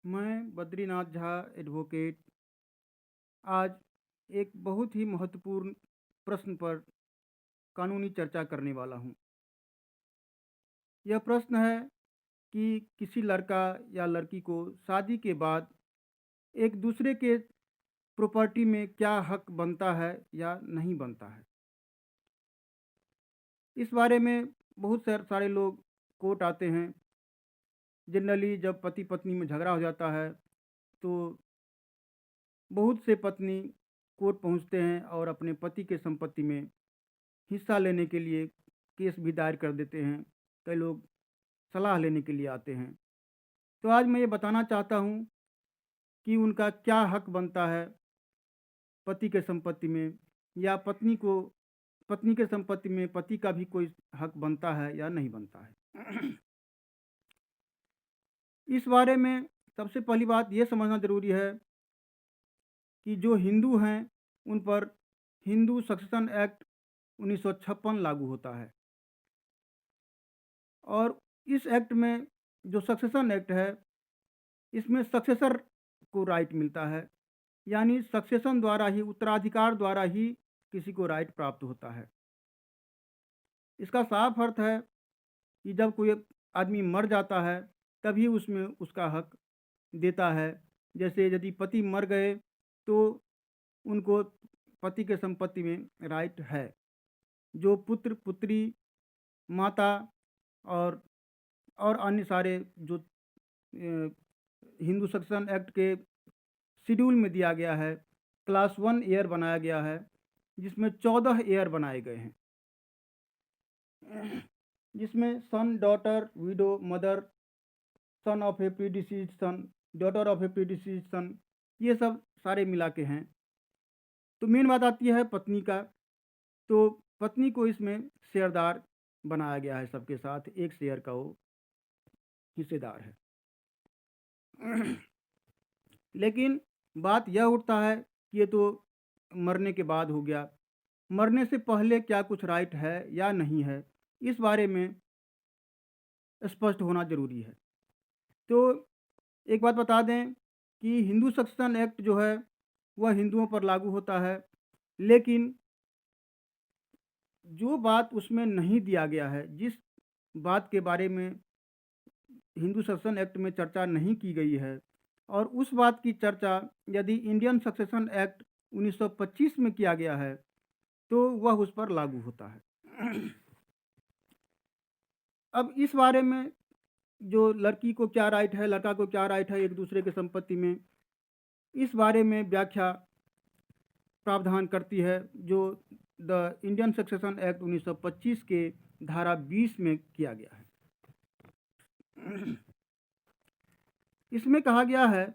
मैं बद्रीनाथ झा एडवोकेट आज एक बहुत ही महत्वपूर्ण प्रश्न पर कानूनी चर्चा करने वाला हूं। यह प्रश्न है कि किसी लड़का या लड़की को शादी के बाद एक दूसरे के प्रॉपर्टी में क्या हक बनता है या नहीं बनता है। इस बारे में बहुत सारे लोग कोर्ट आते हैं। जनरली जब पति पत्नी में झगड़ा हो जाता है तो बहुत से पत्नी कोर्ट पहुंचते हैं और अपने पति के संपत्ति में हिस्सा लेने के लिए केस भी दायर कर देते हैं। कई लोग सलाह लेने के लिए आते हैं। तो आज मैं ये बताना चाहता हूँ कि उनका क्या हक बनता है पति के संपत्ति में, या पत्नी के संपत्ति में पति का भी कोई हक बनता है या नहीं बनता है। इस बारे में सबसे पहली बात ये समझना ज़रूरी है कि जो हिंदू हैं उन पर हिंदू सक्सेशन एक्ट 1956 लागू होता है। और इस एक्ट में जो सक्सेशन एक्ट है, इसमें सक्सेसर को राइट मिलता है, यानी सक्सेशन द्वारा ही, उत्तराधिकार द्वारा ही किसी को राइट प्राप्त होता है। इसका साफ अर्थ है कि जब कोई आदमी मर जाता है तभी उसमें उसका हक देता है। जैसे यदि पति मर गए तो उनको पति के संपत्ति में राइट है। जो पुत्र पुत्री, माता और अन्य सारे जो हिंदू सक्सेशन एक्ट के शेड्यूल में दिया गया है, क्लास 1 एयर बनाया गया है, जिसमें 14 एयर बनाए गए हैं, जिसमें son, daughter, widow, mother, son of a predeceased son, daughter of a predeceased son, ये सब सारे मिला के हैं। तो मेन बात आती है पत्नी का। तो पत्नी को इसमें शेयरदार बनाया गया है, सबके साथ एक शेयर का वो हिस्सेदार है। लेकिन बात यह उठता है कि ये तो मरने के बाद हो गया, मरने से पहले क्या कुछ राइट है या नहीं है, इस बारे में स्पष्ट होना जरूरी है। तो एक बात बता दें कि हिंदू सक्सेशन एक्ट जो है वह हिंदुओं पर लागू होता है, लेकिन जो बात उसमें नहीं दिया गया है, जिस बात के बारे में हिंदू सक्सेशन एक्ट में चर्चा नहीं की गई है, और उस बात की चर्चा यदि इंडियन सक्सेशन एक्ट 1925 में किया गया है तो वह उस पर लागू होता है। अब इस बारे में जो लड़की को क्या राइट है, लड़का को क्या राइट है एक दूसरे की संपत्ति में, इस बारे में व्याख्या प्रावधान करती है जो द इंडियन सक्सेशन एक्ट 1925 के धारा 20 में किया गया है। इसमें कहा गया है,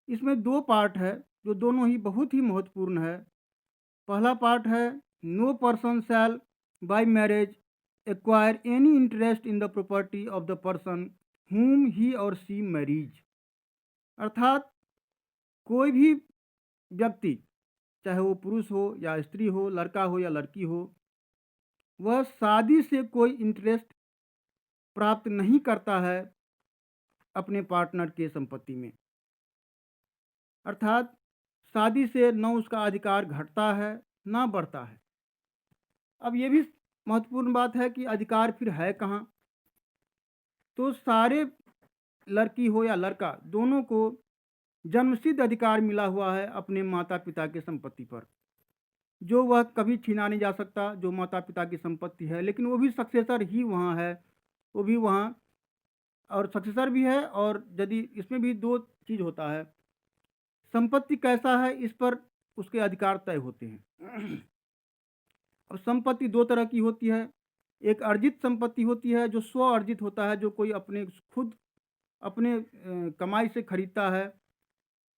इसमें दो पार्ट है जो दोनों ही बहुत ही महत्वपूर्ण है। पहला पार्ट है, no person shall by marriage acquire any interest in the property of the person whom he or she marriage. अर्थात कोई भी व्यक्ति, चाहे वो पुरुष हो या स्त्री हो, लड़का हो या लड़की हो, वह शादी से कोई इंटरेस्ट प्राप्त नहीं करता है अपने पार्टनर के संपत्ति में। अर्थात शादी से न उसका अधिकार घटता है न बढ़ता है। अब ये भी महत्वपूर्ण बात है कि अधिकार फिर है कहाँ। तो सारे लड़की हो या लड़का, दोनों को जन्मसिद्ध अधिकार मिला हुआ है अपने माता पिता के संपत्ति पर, जो वह कभी छीना नहीं जा सकता। जो माता पिता की संपत्ति है, लेकिन वो भी सक्सेसर ही वहाँ है, वो भी वहाँ और सक्सेसर भी है। और यदि इसमें भी दो चीज़ होता है, संपत्ति कैसा है इस पर उसके अधिकार तय होते हैं। अब संपत्ति दो तरह की होती है। एक अर्जित संपत्ति होती है जो स्व अर्जित होता है, जो कोई अपने खुद अपने कमाई से खरीदता है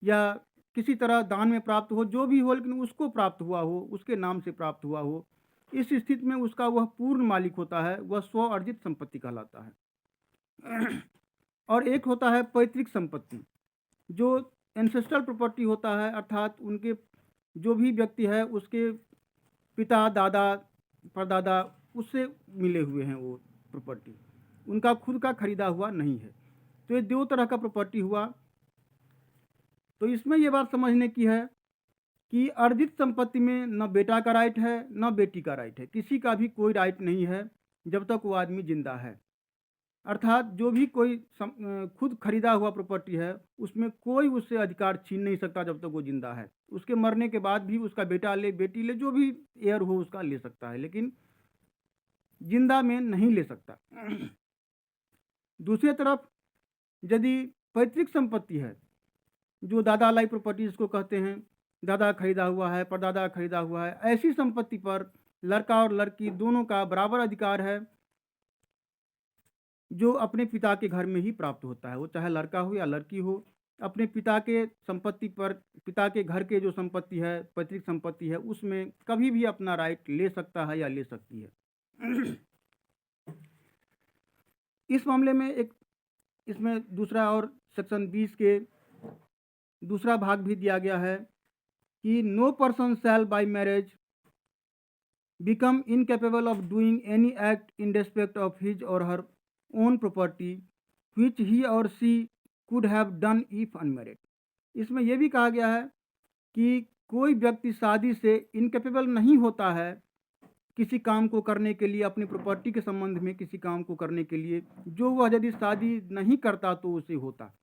या किसी तरह दान में प्राप्त हो, जो भी हो, लेकिन उसको प्राप्त हुआ हो, उसके नाम से प्राप्त हुआ हो। इस स्थिति में उसका वह पूर्ण मालिक होता है, वह स्व अर्जित संपत्ति कहलाता है। और एक होता है पैतृक संपत्ति, जो एंसेस्ट्रल प्रॉपर्टी होता है, अर्थात उनके जो भी व्यक्ति है उसके पिता, दादा, परदादा, उससे मिले हुए हैं वो प्रॉपर्टी, उनका खुद का खरीदा हुआ नहीं है। तो ये दो तरह का प्रॉपर्टी हुआ। तो इसमें ये बात समझने की है कि अर्जित संपत्ति में न बेटा का राइट है न बेटी का राइट है, किसी का भी कोई राइट नहीं है जब तक वो आदमी जिंदा है। अर्थात जो भी कोई खुद खरीदा हुआ प्रॉपर्टी है उसमें कोई उससे अधिकार छीन नहीं सकता जब तक वो जिंदा है। उसके मरने के बाद भी उसका बेटा ले, बेटी ले, जो भी एयर हो उसका ले सकता है, लेकिन जिंदा में नहीं ले सकता। दूसरी तरफ यदि पैतृक संपत्ति है, जो दादा लाई प्रॉपर्टी जिसको कहते हैं, दादा खरीदा हुआ है, परदादा खरीदा हुआ है, ऐसी संपत्ति पर लड़का और लड़की दोनों का बराबर अधिकार है, जो अपने पिता के घर में ही प्राप्त होता है। वो चाहे लड़का हो या लड़की हो, अपने पिता के संपत्ति पर, पिता के घर के जो संपत्ति है, पैतृक संपत्ति है, उसमें कभी भी अपना राइट ले सकता है या ले सकती है। इस मामले में इसमें दूसरा और सेक्शन 20 के दूसरा भाग भी दिया गया है कि no person shall by marriage become incapable of doing any act in respect of his or her own property which he or she could have done if unmarried. इसमें यह भी कहा गया है कि कोई व्यक्ति शादी से इनकेपेबल नहीं होता है किसी काम को करने के लिए, अपनी प्रॉपर्टी के संबंध में किसी काम को करने के लिए, जो वह यदि शादी नहीं करता तो उसे होता।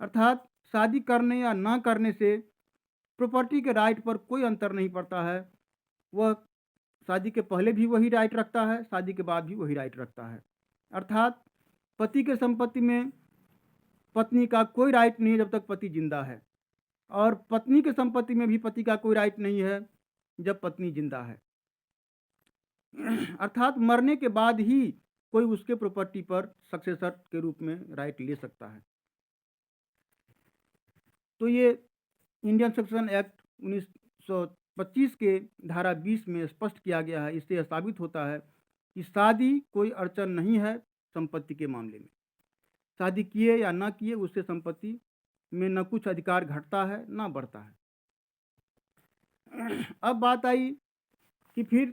अर्थात शादी करने या ना करने से प्रॉपर्टी के राइट पर कोई अंतर नहीं पड़ता है। वह शादी के पहले भी वही राइट रखता है, शादी के बाद भी वही राइट रखता है। अर्थात पति के संपत्ति में पत्नी का कोई राइट नहीं है जब तक पति जिंदा है, और पत्नी के संपत्ति में भी पति का कोई राइट नहीं है जब पत्नी जिंदा है। अर्थात मरने के बाद ही कोई उसके प्रॉपर्टी पर सक्सेसर के रूप में राइट ले सकता है। तो ये इंडियन सेक्शन एक्ट 1925 के धारा 20 में स्पष्ट किया गया है। इससे यह साबित होता है कि शादी कोई अड़चन नहीं है संपत्ति के मामले में। शादी किए या ना किए उससे संपत्ति में न कुछ अधिकार घटता है ना बढ़ता है। अब बात आई कि फिर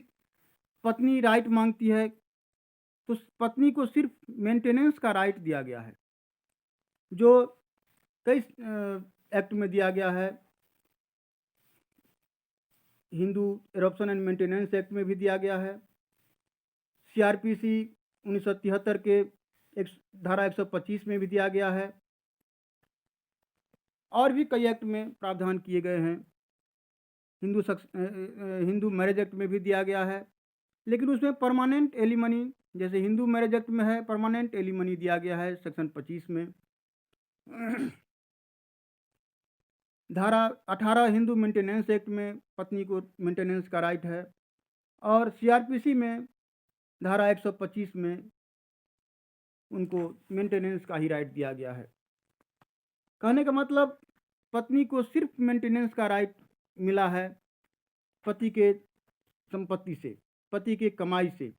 पत्नी राइट मांगती है, तो पत्नी को सिर्फ मेंटेनेंस का राइट दिया गया है, जो कई एक्ट में दिया गया है। Hindu adoption and maintenance act में भी दिया गया है। CRPC 1973 के धारा 125 में भी दिया गया है, और भी कई एक्ट में प्रावधान किए गए हैं। हिंदू मैरिज एक्ट में भी दिया गया है, लेकिन उसमें परमानेंट एलिमनी, जैसे हिंदू मैरिज एक्ट में है, परमानेंट एलिमनी दिया गया है सेक्शन 25 में। धारा 18 हिंदू मेंटेनेंस एक्ट में पत्नी को मेंटेनेंस का राइट है, और CRPC में धारा 125 में उनको मेंटेनेंस का ही राइट दिया गया है। कहने का मतलब पत्नी को सिर्फ मेंटेनेंस का राइट मिला है पति के संपत्ति से, पति के कमाई से,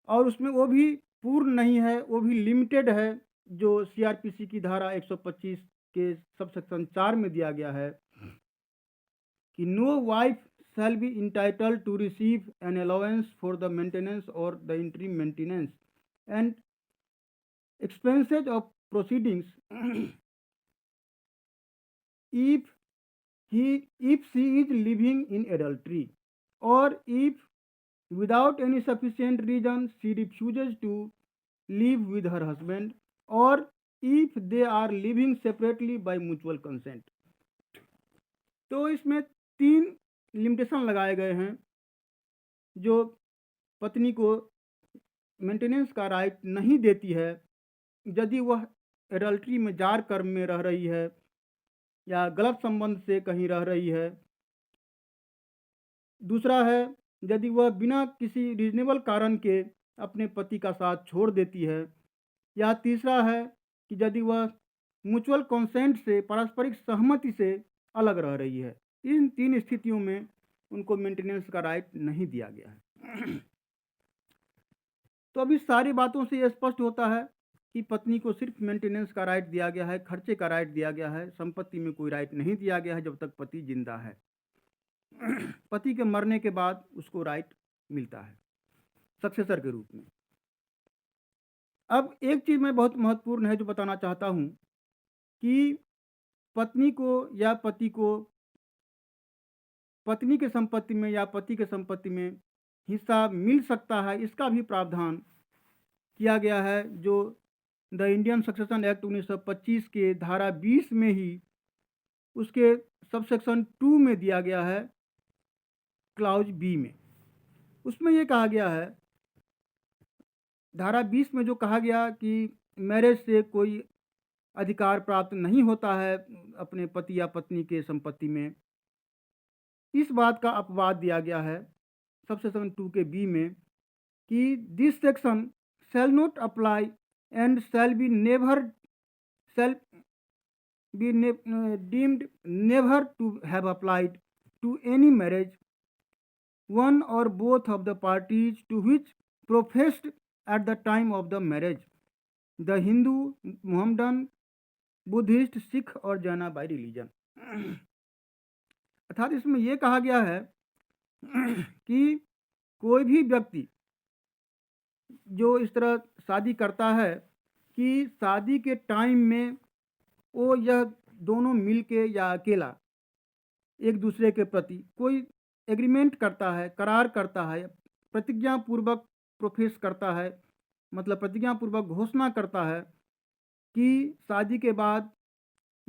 और उसमें वो भी पूर्ण नहीं है, वो भी लिमिटेड है, जो CRPC की धारा 125 के सब सेक्शन 4 में दिया गया है कि no wife shall be entitled to receive an allowance for the maintenance or the interim maintenance and expenses of proceedings if she is living in adultery, or if without any sufficient reason she refuses to live with her husband, or if they are living separately by mutual consent। तो इसमें 3 limitation लगाए गए हैं जो पत्नी को maintenance का right नहीं देती है यदि वह एडल्ट्री में जार कर्म में रह रही है या गलत संबंध से कहीं रह रही है। दूसरा है यदि वह बिना किसी रीजनेबल कारण के अपने पति का साथ छोड़ देती है, या तीसरा है कि यदि वह म्यूचुअल कंसेंट से, पारस्परिक सहमति से अलग रह रही है। इन 3 स्थितियों में उनको मेंटेनेंस का राइट नहीं दिया गया है। तो अभी सारी बातों से यह स्पष्ट होता है कि पत्नी को सिर्फ मेंटेनेंस का राइट दिया गया है, खर्चे का राइट दिया गया है, संपत्ति में कोई राइट नहीं दिया गया है जब तक पति जिंदा है। पति के मरने के बाद उसको राइट मिलता है सक्सेसर के रूप में। अब एक चीज़ मैं बहुत महत्वपूर्ण है जो बताना चाहता हूँ कि पत्नी को या पति को पत्नी के संपत्ति में या पति के संपत्ति में हिस्सा मिल सकता है, इसका भी प्रावधान किया गया है, जो द इंडियन सक्सेशन एक्ट 1925 के धारा 20 में ही उसके सबसेक्शन 2 में दिया गया है, क्लाउज बी में। उसमें ये कहा गया है, धारा 20 में जो कहा गया कि मैरिज से कोई अधिकार प्राप्त नहीं होता है अपने पति या पत्नी के संपत्ति में, इस बात का अपवाद दिया गया है सबसेक्शन 2 के बी में कि this section shall not apply and shall be deemed never to have applied to any marriage, one or both of the parties to which professed at the time of the marriage, the Hindu, Mohammedan, Buddhist, Sikh और जैना by religion. अर्थात इसमें यह कहा गया है कि कोई भी व्यक्ति जो इस तरह शादी करता है कि शादी के टाइम में वो यह दोनों मिलके या अकेला एक दूसरे के प्रति कोई एग्रीमेंट करता है, करार करता है, प्रतिज्ञा पूर्वक प्रोफेस करता है, मतलब प्रतिज्ञा पूर्वक घोषणा करता है कि शादी के बाद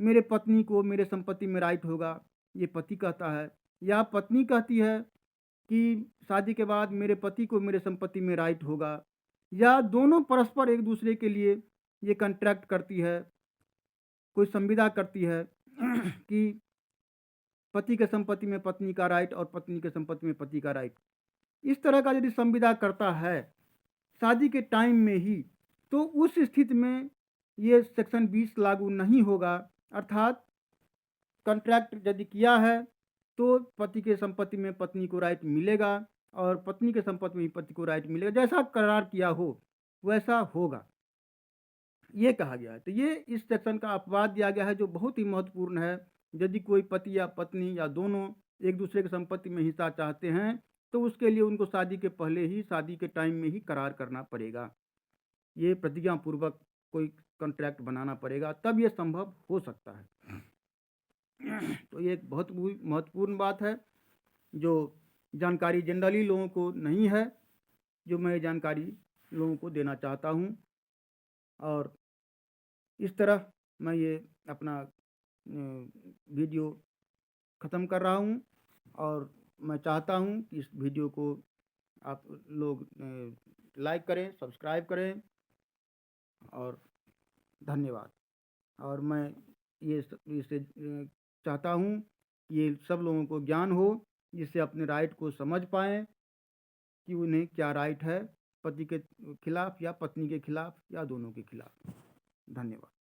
मेरे पत्नी को मेरे संपत्ति में राइट होगा, ये पति कहता है, या पत्नी कहती है कि शादी के बाद मेरे पति को मेरे संपत्ति में राइट होगा, या दोनों परस्पर एक दूसरे के लिए ये कॉन्ट्रैक्ट करती है, कोई संविदा करती है कि पति के संपत्ति में पत्नी का राइट और पत्नी के संपत्ति में पति का राइट। इस तरह का यदि संविदा करता है शादी के टाइम में ही, तो उस स्थिति में ये सेक्शन 20 लागू नहीं होगा। अर्थात कॉन्ट्रैक्ट यदि किया है तो पति के संपत्ति में पत्नी को राइट मिलेगा और पत्नी के संपत्ति में पति को राइट मिलेगा, जैसा करार किया हो वैसा होगा, ये कहा गया है। तो ये इस सेक्शन का अपवाद दिया गया है जो बहुत ही महत्वपूर्ण है। यदि कोई पति या पत्नी या दोनों एक दूसरे की संपत्ति में हिस्सा चाहते हैं तो उसके लिए उनको शादी के पहले ही, शादी के टाइम में ही करार करना पड़ेगा, ये प्रतिज्ञा पूर्वक कोई कॉन्ट्रैक्ट बनाना पड़ेगा, तब ये संभव हो सकता है। तो ये एक बहुत महत्वपूर्ण बात है जो जानकारी जनरली लोगों को नहीं है, जो मैं जानकारी लोगों को देना चाहता हूँ। और इस तरह मैं ये अपना वीडियो ख़त्म कर रहा हूँ और मैं चाहता हूँ कि इस वीडियो को आप लोग लाइक करें, सब्सक्राइब करें और धन्यवाद। और मैं ये इसे चाहता हूँ कि ये सब लोगों को ज्ञान हो, जिससे अपने राइट को समझ पाएँ कि उन्हें क्या राइट है, पति के खिलाफ़ या पत्नी के खिलाफ़ या दोनों के खिलाफ़। धन्यवाद।